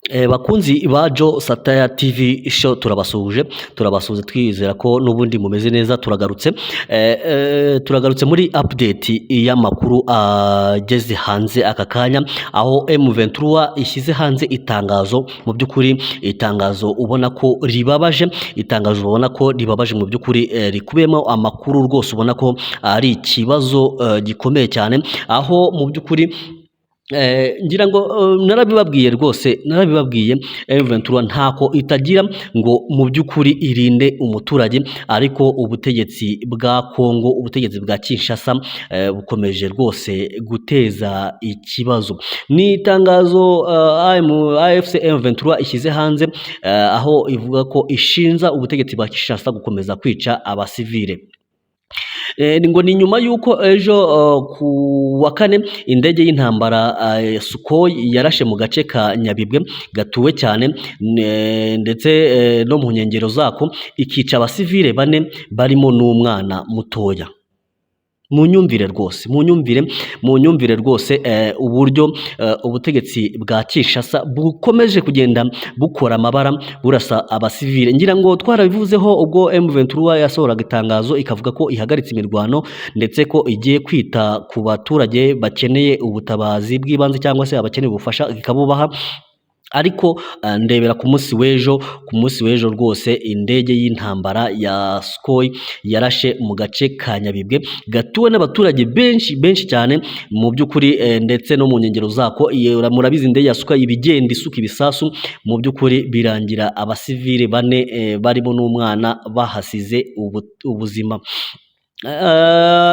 Bakunzi ba Jo Satire TV show turabasuhuje twizera ko n'ubundi mumeze neza. Turagarutse muri update y'amakuru ageze hanze aka kanya, aho M23 ishyize hanze itangazo. Mu by'ukuri itangazo ubona ko ribabaje, mu by'ukuri rikubiyemo amakuru rwose ubona ko ari ikibazo gikomeye cyane, aho mu by'ukuri ngira ngo narabibabwiye M23 ntako itagira ngo mu by'ukuri irinde umuturage, ariko ubutegetsi bwa Kongo, ubutegetsi bwa Kinshasa bukomeje rwose guteza ikibazo. Ni itangazo AFC M23 ishyize hanze, aho ivuga ko ishinza ubutegetsi bwa Kinshasa gukomeza kwica abasivile. Ngo ni nyuma y'uko ejo ku wa kane indege y'intambara Sukhoi yarashe mu gace ka Nyabibwe gatuwe cyane, ndetse no mu nkengero zako ikica abasivile 4 barimo n'umwana mutoya. Munyumvire rwose uburyo ubutegetsi bwa Kinshasa bukomeje kugenda bukora amabara burasa abasivile. Ngira ngo twarabivuzeho ubwo M23 yasohoraga itangazo ikavuga ko ihagaritse imirwano, ndetse ko igiye kwita ku baturage bakeneye ubutabazi bw'ibanze cyangwa se abakeneye ubufasha ikabubaha. Ariko ndebera ku munsi w'ejo rwose indege y'intambara ya Sukhoi yarashe mu gace ka Nyabibwe gatuwe n'abaturage benshi cyane mu by'ukuri, ndetse no mu nkengero zako. Murabizi indege ya Sukhoi ibigenda isuka ibisasu, mu by'ukuri birangira abasivile 4 barimo n'umwana bahasize ubuzima.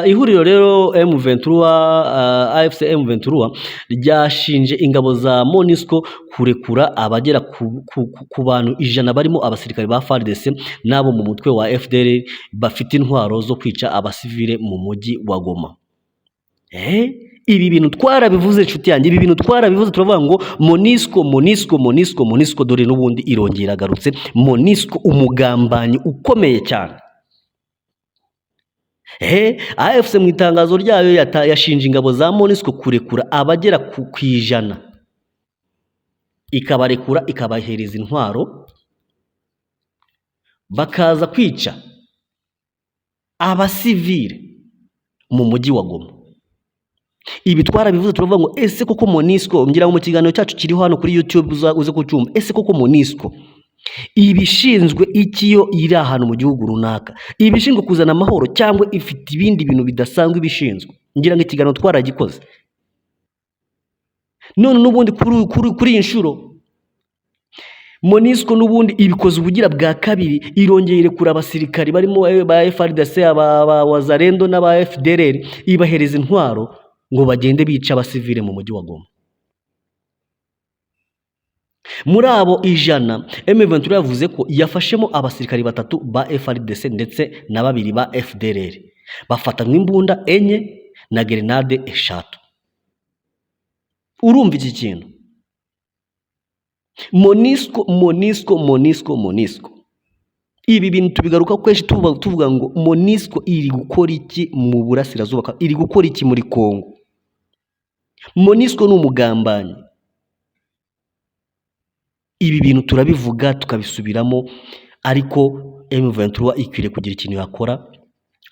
Ihuriro rero AFC M23 ryashinje ingabo za MONUSCO kurekura abagera ku bantu 100 barimo abasirikare ba FARDC nabo mu mutwe wa FDLR bafite intwaro zo kwica abasivile mu mujyi wa Goma. Ibi bintu twarabivuze inshuti yanjye, turavuga ngo MONUSCO dore n'ubundi irongera garutse. MONUSCO umugambanyi ukomeye cyane. AFC mu itangazo ryayo yashinje ingabo za MONUSCO kurekura abagera ku 100, ikabarekura ikabahereza intwaro bakaza kwica abasivile mu mujyi wa Goma. Ibi twarabivuze turavuga ngo ese koko MONUSCO, ngira ngo mu kiganiro cyacu kiri hano kuri YouTube uze kucyumva, ese koko MONUSCO ibishinzwe ikiyo iri ahantu mu gihugu runaka, ibishinzwe kuzana amahoro cyangwa ifite ibindi bintu bidasanzwe ibishinzwe? Ngira ngo ikiganiro twaragikoze. None n'ubundi kuri iyi nshuro MONUSCO n'ubundi ibikoze ubugira bwa kabiri, irongeye irekura abasirikari barimo ba FARDC, aba Wazalendo n'aba FDLR, ibahereza intwaro ngo bagende bica abasivile mu mujyi wa Goma. Muri abo 100 M23 yavuze ko yafashemo abasirikari 3 ba FARDC ndetse na 2 ba FDLR, bafatanywe imbunda 4 na grenade 3. Urumva iki kintu? MONUSCO ibi bintu tubigaruka kweshi tuvuga ngo MONUSCO iri gukora iki mu burasirazuba, iri gukora iki muri Kongo? MONUSCO ni umugambanyi. Ibi bintu turabivuga tukabisubiramo, ariko M23 ikwiriye kugira ikintu yakora,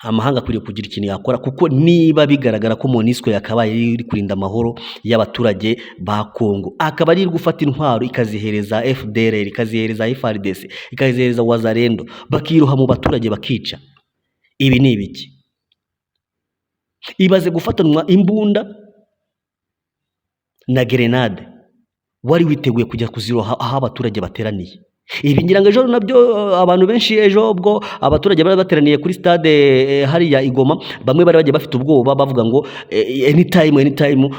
amahanga akwiriye kugira ikintu yakora, kuko niba bigaragara ko MONUSCO yakabaye iri kurinda amahoro y'abaturage ba Kongo, akaba ari gufata intwaro ikazihereza FDLR, ikazihereza FARDC, ikazihereza Wazalendo, bakiroha mu baturage bakica. Ibi ni ibiki? Ibaze gufatanwa imbunda na grenade, wari witeguye kujya kuziroha aho abaturage bateraniye. Ibi ngira ngo ejo nabyo abantu benshi, ejo ubwo abaturage bari bateraniye kuri stade hariya Igoma, bamwe bari bagiye bafite ubwoba bavuga ngo anytime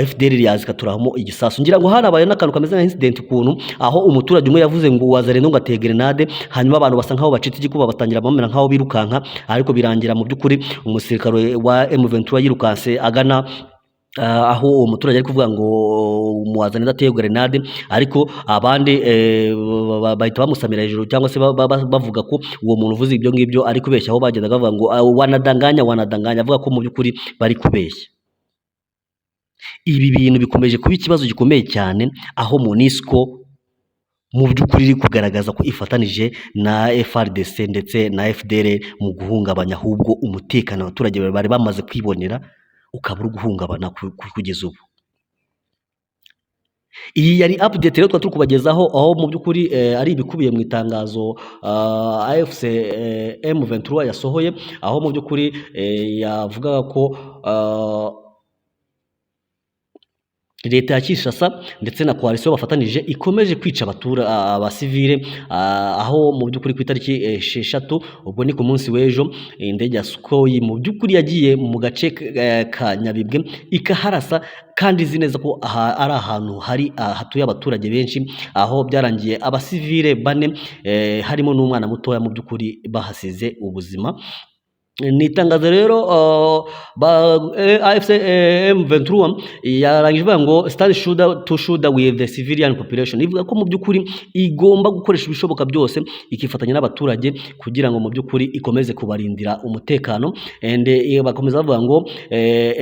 FDLR yazikaturamo igisasu. Ngira ngo harabaye n'akantu kameze nka incident kuntu, aho umuturage umwe yavuze ngo Wazalendo ngo ateye grenade, hanyuma abantu basa nkaho bacitse igikuba batangira bamera nkaho birukanka, ariko birangira mu by'ukuri umusirikare wa M23 yirukanse agana aho uwo muturage ari kuvuga ngo Wazalendo ateye grenade, ariko abandi bahita bamusamira hejuru, cyangwa se bavuga ko uwo muntu uvuze ibyo ngibyo ari kubeshya, aho bagendaga bavuga ngo wanadanganya, avuga ko mu by'ukuri bari kubeshya. Ibi bintu bikomeje kuba ikibazo gikomeye cyane, aho MONUSCO mu by'ukuri iri kugaragaza ko ifatanije na FARDC ndetse na FDLR mu guhungabanya ahubwo umutekano abaturage bari bamaze kwibonera ukaba uri guhungabana kugeza ubu. Iyi yari update rero turi kubagezaho aho mu by'ukuri ari ibikubiye mu itangazo AFC M23 yasohoye, aho mu by'ukuri yavugaga ko leta ya Kinshasa ndetse na coalition bafatanije ikomeje kwica abasivile, aho mu by'ukuri ku itariki 6 ubwo ni ku munsi w'ejo indege ya Sukhoi mu by'ukuri yagiye mu gace ka Nyabibwe ikaharasa, kandi izi neza ko ari ahantu hatuye abaturage benshi, aho byarangiye abasivile 4 harimo n'umwana mutoya mu by'ukuri bahasize ubuzima. Ni itangazo rero AFC M23 yarangije ivuga ngo stand shoulder with the civilian population, ivuga ko mu by'ukuri igomba gukoresha ibishoboka byose ikifatanya n'abaturage kugira ngo mu by'ukuri ikomeze kubarindira umutekano, and bakomeza bavuga ngo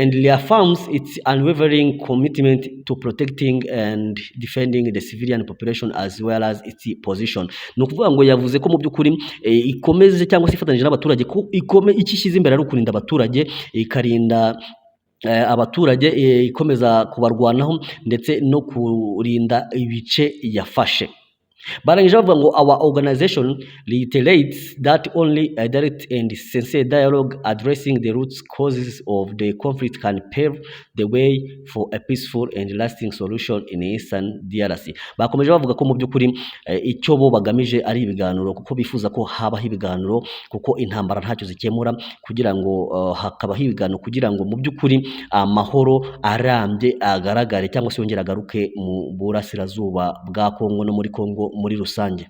and reaffirms its unwavering commitment to protecting and defending the civilian population as well as its position. No kuvuga ngo yavuze ko mu by'ukuri ikomeze cyangwa se ifatanyije n'abaturage ko ikishyize imbere ari ukurinda abaturage, ikarinda abaturage, ikomeza kubarwanaho ndetse no kurinda ibice yafashe. Barangije bavuga ngo our organization reiterates that only a direct and sincere dialogue addressing the root causes of the conflict can pave the way for a peaceful and lasting solution in Eastern DRC. Bakomeje bavuga ko mu by'ukuri icyo bo bagamije ari ibiganiro, kuko bifuza ko habaho ibiganiro, kuko intambara ntacyo zikemura, kugira ngo hakabaho ibiganiro kugira ngo mu by'ukuri amahoro arambye agaragare cyangwa se yongera agaruke mu burasirazuba bwa Kongo no muri Kongo muri rusange.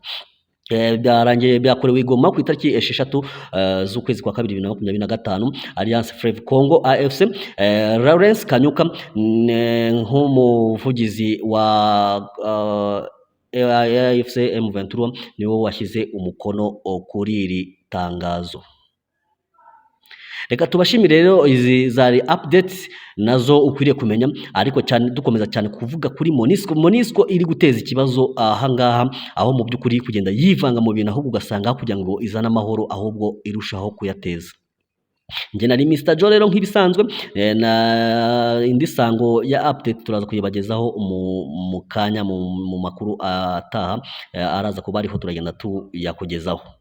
Byarangiye byakorewe Goma ku itariki 6 z'ukwezi kwa 2 2025. Alliance Fleuve Congo AFC Lawrence Kanyuka nk'umuvugizi wa AFC M23 niwo washyize umukono kuri iri tangazo. Reka tubashimire rero, izi zari updates nazo ukwiriye kumenya, ariko cyane dukomeza cyane kuvuga kuri Monisco iri guteza ikibazo ahangaha, aho mu by'ukuri kugenda yivanga mu bintu ahubwo ugasanga kugira ngo izana amahoro ahubwo irushaho kuyateza. Nge nari Mr. Joe rero nk'ibisanzwe, na indi sango ya update turaza kuyibagezaho mu kanya mu makuru ataha, araza kuba ariho turagenda tuyakugezaho.